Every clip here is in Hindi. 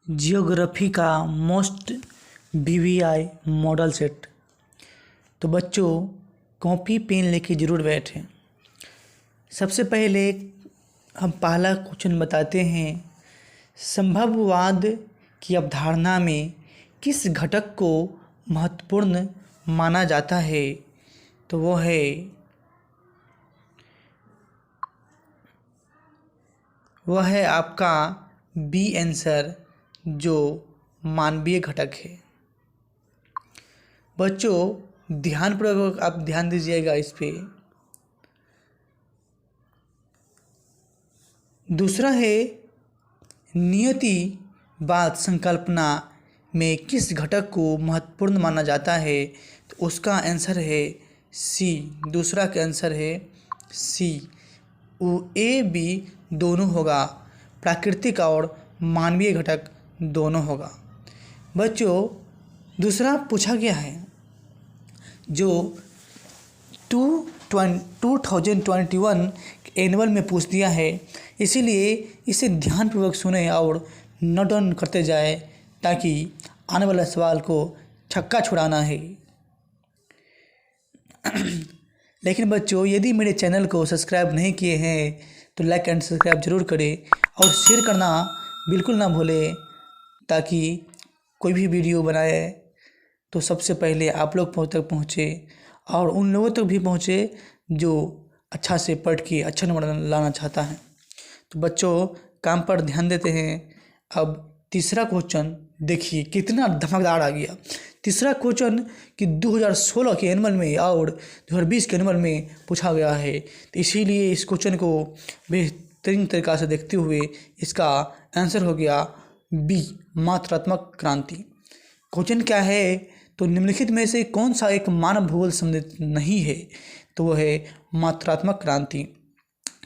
जियोग्राफी का मोस्ट वीवीआई मॉडल सेट। तो बच्चों कॉपी पेन लेके ज़रूर बैठें। सबसे पहले हम पहला क्वेश्चन बताते हैं। संभववाद की अवधारणा में किस घटक को महत्वपूर्ण माना जाता है? तो वह है आपका बी आंसर, जो मानवीय घटक है। बच्चों ध्यानपूर्वक आप ध्यान दीजिएगा इस पे। दूसरा है नियतिवाद संकल्पना में किस घटक को महत्वपूर्ण माना जाता है? तो उसका आंसर है सी। दूसरा का आंसर है सी। ए बी दोनों होगा, प्राकृतिक और मानवीय घटक दोनों होगा। बच्चों दूसरा पूछा गया है जो 2021 एनुअल में पूछ दिया है, इसीलिए इसे ध्यानपूर्वक सुने और नोट डाउन करते जाए ताकि आने वाले सवाल को छक्का छुड़ाना है। लेकिन बच्चों यदि मेरे चैनल को सब्सक्राइब नहीं किए हैं तो लाइक एंड सब्सक्राइब जरूर करें और शेयर करना बिल्कुल ना भूलें, ताकि कोई भी वीडियो बनाए तो सबसे पहले आप लोग तक पहुँचे और उन लोगों तक भी पहुँचे जो अच्छा से पढ़ के अच्छा नंबर लाना चाहता है। तो बच्चों काम पर ध्यान देते हैं। अब तीसरा क्वेश्चन देखिए कितना धमाकेदार आ गया। तीसरा क्वेश्चन कि 2016 के एनुअल में और 2020 के एनुअल में पूछा गया है, तो इसीलिए इस क्वेश्चन को बेहतरीन तरीक़ा से देखते हुए इसका आंसर हो गया बी, मात्रात्मक क्रांति। क्वेश्चन क्या है? तो निम्नलिखित में से कौन सा एक मानव भूगोल संबंधित नहीं है? तो वह है मात्रात्मक क्रांति,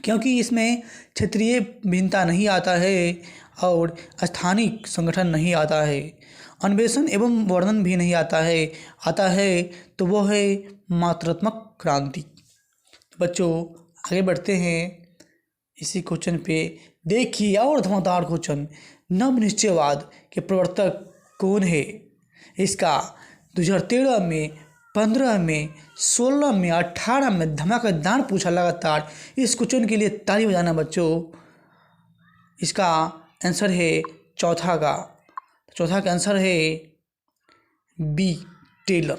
क्योंकि इसमें क्षेत्रीय भिन्नता नहीं आता है और स्थानीय संगठन नहीं आता है, अन्वेषण एवं वर्णन भी नहीं आता है तो वो है मात्रात्मक क्रांति। बच्चों आगे बढ़ते हैं इसी क्वेश्चन पे। देखिए और धमाकेदार क्वेश्चन, नवनिश्चयवाद के प्रवर्तक कौन है? इसका 2013 में, 15 में, 16 में, 18 में धमाकेदार पूछा लगातार। इस क्वेश्चन के लिए ताली बजाना बच्चों। इसका आंसर है चौथा का आंसर है बी, टेलर।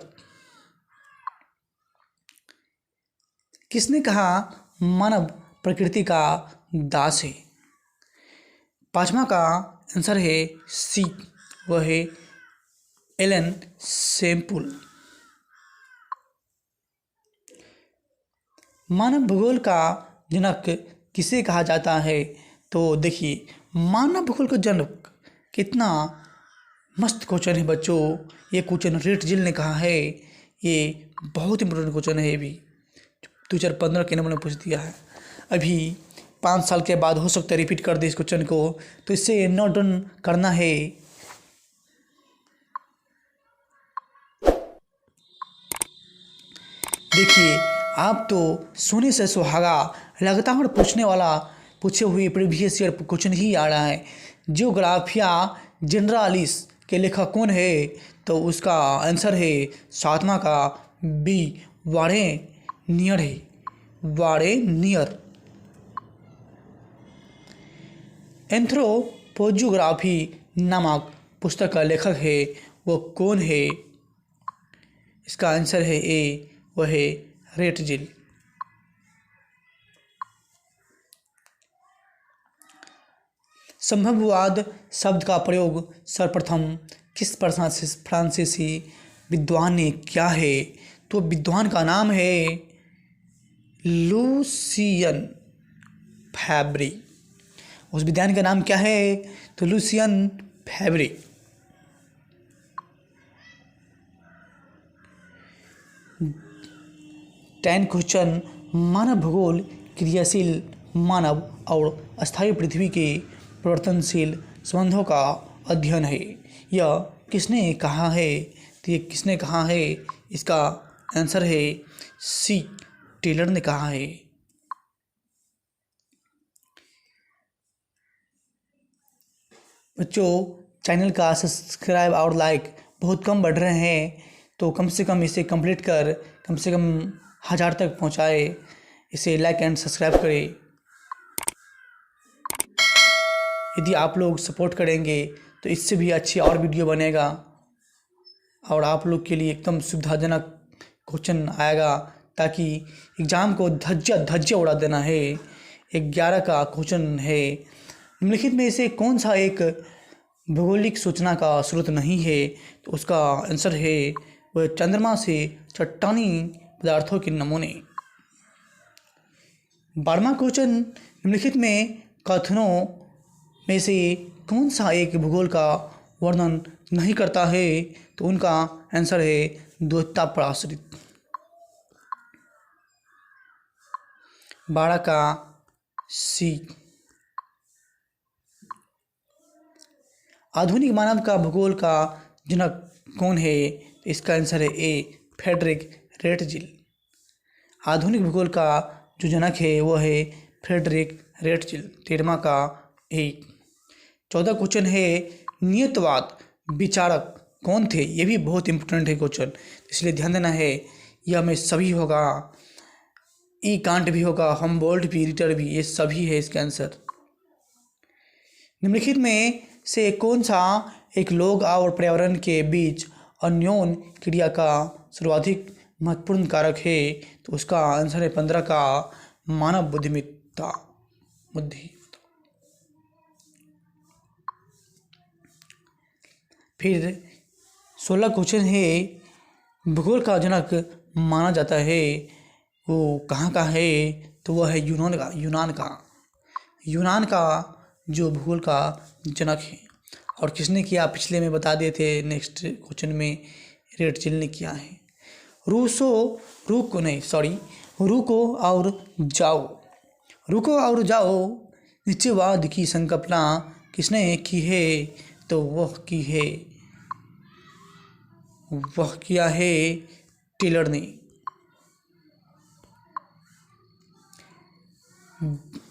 किसने कहा मानव प्रकृति का दास है? पांचवा का आंसर है सी, वह है एलन सेम्पुल। मानव भूगोल का जनक किसे कहा जाता है? तो देखिए मानव भूगोल का जनक कितना मस्त क्वेश्चन है बच्चों। ये क्वेश्चन रेटजिल ने कहा है। ये बहुत इंपॉर्टेंट क्वेश्चन है। ये भी 2015 के नंबर में पूछ दिया है। अभी 5 साल के बाद हो सकता है रिपीट कर दे इस क्वेश्चन को, तो इससे नोट डाउन करना है। देखिए आप तो सोने से सुहागा लगातार पूछे हुए प्रीवियस ईयर क्वेश्चन ही आ रहा है। जियोग्राफिया जनरालिस के लेखक कौन है? तो उसका आंसर है सातवां का बी, वारेनियर है, वारेनियर। एंथ्रोपोजियोग्राफी नामक पुस्तक का लेखक है, वो कौन है? इसका आंसर है ए, वह है रेटजिल। संभववाद शब्द का प्रयोग सर्वप्रथम किस फ्रांसीसी विद्वान ने किया है? तो विद्वान का नाम है लूसियन फैब्री। उस विद्वान का नाम क्या है? तो लूसियन फैब्री। क्वेश्चन, मानव भूगोल क्रियाशील मानव और अस्थायी पृथ्वी के परिवर्तनशील संबंधों का अध्ययन है। यह किसने कहा है? तो ये किसने कहा है? इसका आंसर है सी, टेलर ने कहा है। बच्चों चैनल का सब्सक्राइब और लाइक बहुत कम बढ़ रहे हैं, तो कम से कम इसे कंप्लीट कर कम से कम 1000 तक पहुंचाए। इसे लाइक एंड सब्सक्राइब करें। यदि आप लोग सपोर्ट करेंगे तो इससे भी अच्छी और वीडियो बनेगा और आप लोग के लिए एकदम सुविधाजनक क्वेश्चन आएगा, ताकि एग्ज़ाम को धज्जियाँ उड़ा देना है। 11 का क्वेश्चन है, निम्नलिखित में से कौन सा एक भौगोलिक सूचना का स्रोत नहीं है? तो उसका आंसर है वह चंद्रमा से चट्टानी पदार्थों के नमूने। 12वां क्वेश्चन, निम्नलिखित में कथनों में से कौन सा एक भूगोल का वर्णन नहीं करता है? तो उनका आंसर है द्वैतता पर आश्रित। 12 का सी। आधुनिक मानव का भूगोल का जनक कौन है? तो इसका आंसर है ए फ्रेडरिक रेटजिल। आधुनिक भूगोल का जो जनक है वो है फ्रेडरिक रेटजिल। 13वां का ए। 14 क्वेश्चन है, नियतवाद विचारक कौन थे? ये भी बहुत इंपॉर्टेंट है क्वेश्चन, इसलिए ध्यान देना है। यह में सभी होगा, ई कांट भी होगा, हमबोल्ट भी, रिटर भी, ये सभी है इसका आंसर। निम्नलिखित में से कौन सा एक लोग और पर्यावरण के बीच अन्योन क्रिया का सर्वाधिक महत्वपूर्ण कारक है? तो उसका आंसर है 15 का मानव बुद्धिमत्ता। फिर 16 क्वेश्चन है, भूगोल का जनक माना जाता है वो कहाँ का है? तो वह है यूनान का जो भूगोल का जनक है। और किसने किया? पिछले में बता दिए थे, नेक्स्ट क्वेश्चन में रेटजिल ने किया है। रुको और जाओ निश्चयवाद की संकल्पना किसने की है? तो वह किया है टेलर ने।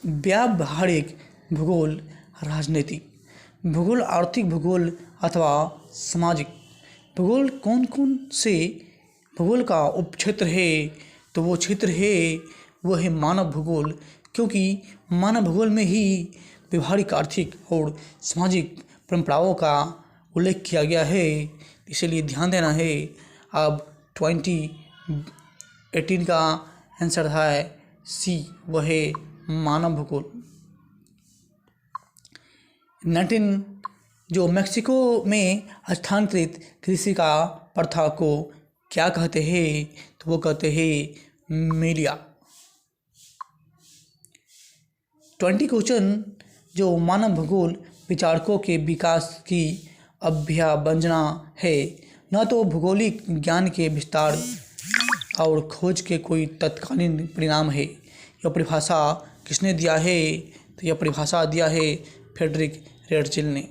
व्यावहारिक भूगोल, राजनीतिक भूगोल, आर्थिक भूगोल अथवा सामाजिक भूगोल कौन कौन से भूगोल का उपक्षेत्र है? तो वो क्षेत्र है वह है मानव भूगोल, क्योंकि मानव भूगोल में ही व्यवहारिक, आर्थिक और सामाजिक परंपराओं का उल्लेख किया गया है। इसलिए ध्यान देना है। अब 2018 का आंसर है सी, वह है मानव भूगोल। 19 जो मेक्सिको में स्थानांतरित कृषि का प्रथा को क्या कहते हैं? तो वो कहते हैं मिलिया। 20 क्वेश्चन जो मानव भूगोल विचारकों के विकास की अभ्यावंजना है, न तो भौगोलिक ज्ञान के विस्तार और खोज के कोई तत्कालीन परिणाम है। यह परिभाषा किसने दिया है? तो यह परिभाषा दिया है फ्रेडरिक रेटजिल ने।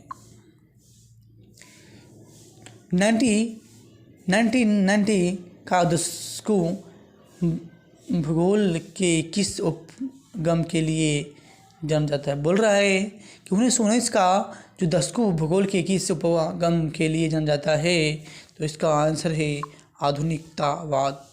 1990 का दशकों भूगोल के किस उपगम के लिए जाना जाता है? बोल रहा है कि 1919 का जो दशकों भूगोल के किस उपगम के लिए जाना जाता है? तो इसका आंसर है आधुनिकतावाद।